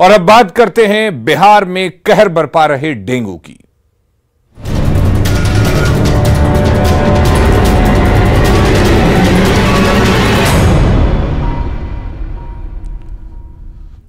और अब बात करते हैं बिहार में कहर बरपा रहे डेंगू की।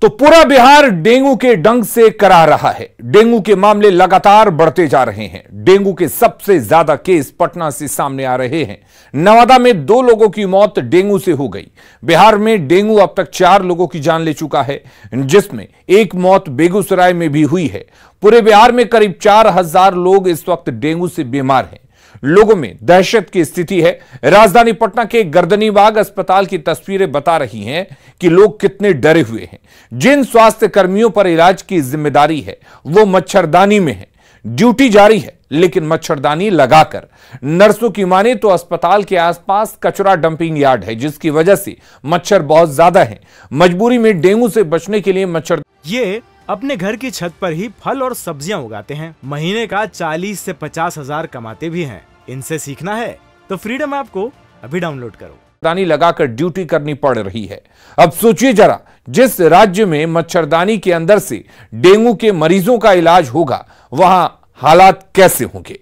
तो पूरा बिहार डेंगू के डंक से करा रहा है। डेंगू के मामले लगातार बढ़ते जा रहे हैं। डेंगू के सबसे ज्यादा केस पटना से सामने आ रहे हैं। नवादा में 2 लोगों की मौत डेंगू से हो गई। बिहार में डेंगू अब तक 4 लोगों की जान ले चुका है, जिसमें एक मौत बेगूसराय में भी हुई है। पूरे बिहार में करीब 4000 लोग इस वक्त डेंगू से बीमार हैं। लोगों में दहशत की स्थिति है। राजधानी पटना के गर्दनीबाग अस्पताल की तस्वीरें बता रही हैं कि लोग कितने डरे हुए हैं। जिन स्वास्थ्य कर्मियों पर इलाज की जिम्मेदारी है वो मच्छरदानी में है। ड्यूटी जारी है, लेकिन मच्छरदानी लगाकर। नर्सों की माने तो अस्पताल के आसपास कचरा डंपिंग यार्ड है, जिसकी वजह से मच्छर बहुत ज्यादा है। मजबूरी में डेंगू से बचने के लिए मच्छर ये अपने घर की छत पर ही फल और सब्जियां उगाते हैं। महीने का 40 से 50 हजार कमाते भी हैं। इनसे सीखना है तो फ्रीडम ऐप को अभी डाउनलोड करो। मच्छरदानी लगाकर ड्यूटी करनी पड़ रही है। अब सोचिए जरा, जिस राज्य में मच्छरदानी के अंदर से डेंगू के मरीजों का इलाज होगा, वहां हालात कैसे होंगे।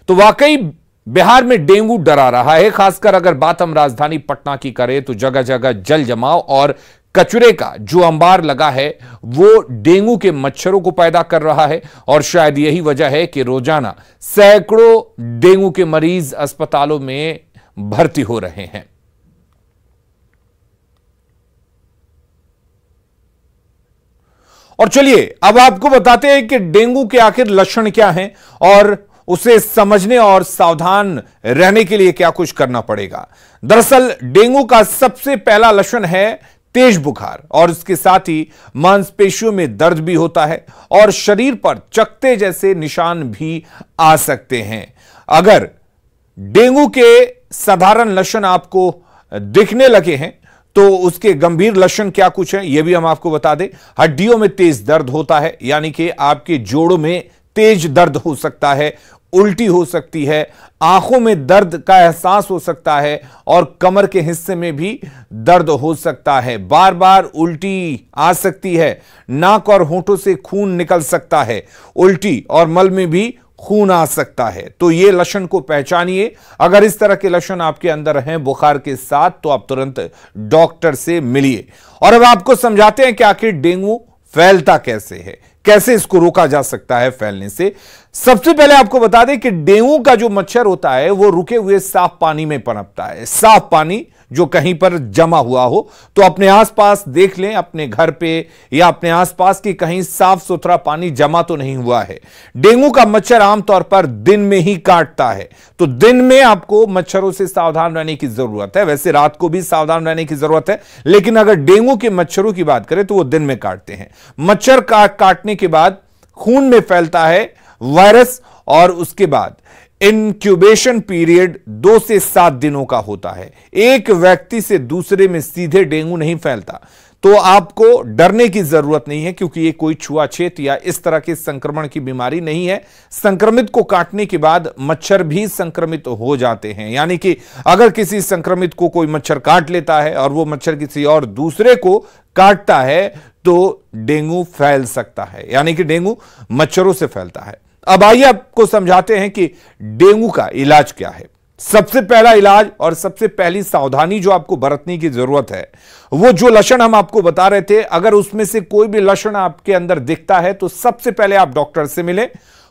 तो वाकई बिहार में डेंगू डरा रहा है। खासकर अगर बात हम राजधानी पटना की करें तो जगह जगह जल जमाव और कचरे का जो अंबार लगा है वो डेंगू के मच्छरों को पैदा कर रहा है। और शायद यही वजह है कि रोजाना सैकड़ों डेंगू के मरीज अस्पतालों में भर्ती हो रहे हैं। और चलिए अब आपको बताते हैं कि डेंगू के आखिर लक्षण क्या हैं और उसे समझने और सावधान रहने के लिए क्या कुछ करना पड़ेगा। दरअसल डेंगू का सबसे पहला लक्षण है तेज बुखार, और इसके साथ ही मांसपेशियों में दर्द भी होता है और शरीर पर चकत्ते जैसे निशान भी आ सकते हैं। अगर डेंगू के साधारण लक्षण आपको दिखने लगे हैं तो उसके गंभीर लक्षण क्या कुछ है, यह भी हम आपको बता दें। हड्डियों में तेज दर्द होता है, यानी कि आपके जोड़ों में तेज दर्द हो सकता है, उल्टी हो सकती है, आंखों में दर्द का एहसास हो सकता है और कमर के हिस्से में भी दर्द हो सकता है। बार बार उल्टी आ सकती है, नाक और होंठों से खून निकल सकता है, उल्टी और मल में भी खून आ सकता है। तो ये लक्षण को पहचानिए। अगर इस तरह के लक्षण आपके अंदर हैं बुखार के साथ, तो आप तुरंत डॉक्टर से मिलिए। और अब आपको समझाते हैं कि आखिर डेंगू फैलता कैसे है, कैसे इसको रोका जा सकता है फैलने से। सबसे पहले आपको बता दें कि डेंगू का जो मच्छर होता है वो रुके हुए साफ पानी में पनपता है। साफ पानी जो कहीं पर जमा हुआ हो तो अपने आसपास देख लें, अपने घर पे या अपने आसपास की कहीं साफ सुथरा पानी जमा तो नहीं हुआ है। डेंगू का मच्छर आमतौर पर दिन में ही काटता है, तो दिन में आपको मच्छरों से सावधान रहने की जरूरत है। वैसे रात को भी सावधान रहने की जरूरत है, लेकिन अगर डेंगू के मच्छरों की बात करें तो वो दिन में काटते हैं। मच्छर काटने के बाद खून में फैलता है वायरस और उसके बाद इंक्यूबेशन पीरियड 2 से 7 दिनों का होता है। एक व्यक्ति से दूसरे में सीधे डेंगू नहीं फैलता, तो आपको डरने की जरूरत नहीं है, क्योंकि ये कोई छुआछूत या इस तरह के संक्रमण की बीमारी नहीं है। संक्रमित को काटने के बाद मच्छर भी संक्रमित हो जाते हैं, यानी कि अगर किसी संक्रमित को कोई मच्छर काट लेता है और वो मच्छर किसी और दूसरे को काटता है तो डेंगू फैल सकता है, यानी कि डेंगू मच्छरों से फैलता है। अब आइए आपको समझाते हैं कि डेंगू का इलाज क्या है। सबसे पहला इलाज और सबसे पहली सावधानी जो आपको बरतने की जरूरत है, वो जो लक्षण हम आपको बता रहे थे, अगर उसमें से कोई भी लक्षण आपके अंदर दिखता है तो सबसे पहले आप डॉक्टर से मिलें।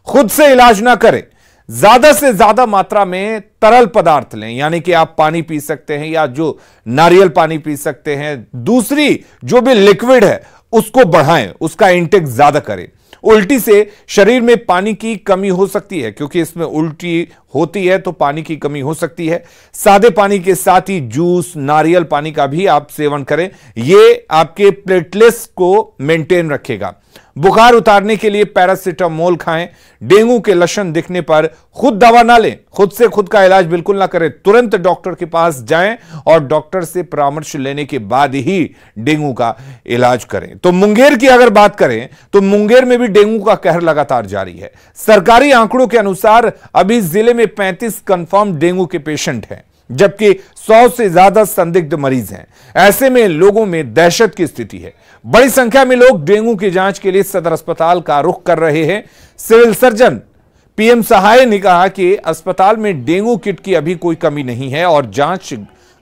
खुद से इलाज ना करें। ज्यादा से ज्यादा मात्रा में तरल पदार्थ लें, यानी कि आप पानी पी सकते हैं या जो नारियल पानी पी सकते हैं। दूसरी जो भी लिक्विड है उसको बढ़ाएं, उसका इंटेक ज्यादा करें। उल्टी से शरीर में पानी की कमी हो सकती है, क्योंकि इसमें उल्टी होती है तो पानी की कमी हो सकती है। सादे पानी के साथ ही जूस, नारियल पानी का भी आप सेवन करें, ये आपके प्लेटलेट्स को मेंटेन रखेगा। बुखार उतारने के लिए पैरासीटामोल खाएं। डेंगू के लक्षण दिखने पर खुद दवा ना लें, खुद से खुद का इलाज बिल्कुल ना करें। तुरंत डॉक्टर के पास जाएं और डॉक्टर से परामर्श लेने के बाद ही डेंगू का इलाज करें। तो मुंगेर की अगर बात करें तो मुंगेर में भी डेंगू का कहर लगातार जारी है। सरकारी आंकड़ों के अनुसार अभी जिले में 35 कंफर्म डेंगू के पेशेंट हैं। जबकि 100 से ज्यादा संदिग्ध मरीज हैं। ऐसे में लोगों में दहशत की स्थिति है। बड़ी संख्या में लोग डेंगू की जांच के लिए सदर अस्पताल का रुख कर रहे हैं। सिविल सर्जन पीएम सहाय ने कहा कि अस्पताल में डेंगू किट की अभी कोई कमी नहीं है और जांच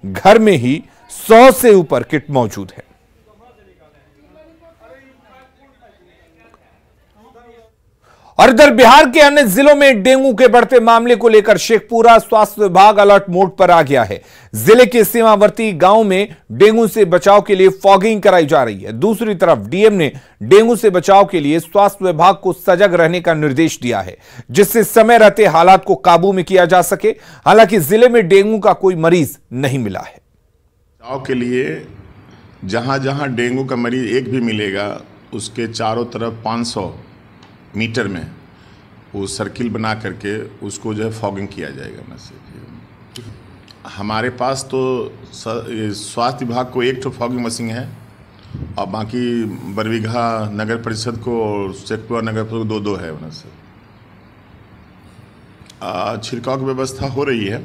घर में ही 100 से ऊपर किट मौजूद है। और इधर बिहार के अन्य जिलों में डेंगू के बढ़ते मामले को लेकर शेखपुरा स्वास्थ्य विभाग अलर्ट मोड पर आ गया है। जिले के सीमावर्ती गांव में डेंगू से बचाव के लिए फॉगिंग कराई जा रही है। दूसरी तरफ डीएम ने डेंगू से बचाव के लिए स्वास्थ्य विभाग को सजग रहने का निर्देश दिया है, जिससे समय रहते हालात को काबू में किया जा सके। हालांकि जिले में डेंगू का कोई मरीज नहीं मिला है। बचाव के लिए जहां जहां डेंगू का मरीज एक भी मिलेगा उसके चारों तरफ 500 मीटर में वो सर्किल बना करके उसको जो है फॉगिंग किया जाएगा। मैसेज हमारे पास तो स्वास्थ्य विभाग को एक तो फॉगिंग मशीन है और बाकी बरबीघा नगर परिषद को और शेखपुरा नगर परिषद को 2-2 है। उनसे छिड़काव की व्यवस्था हो रही है।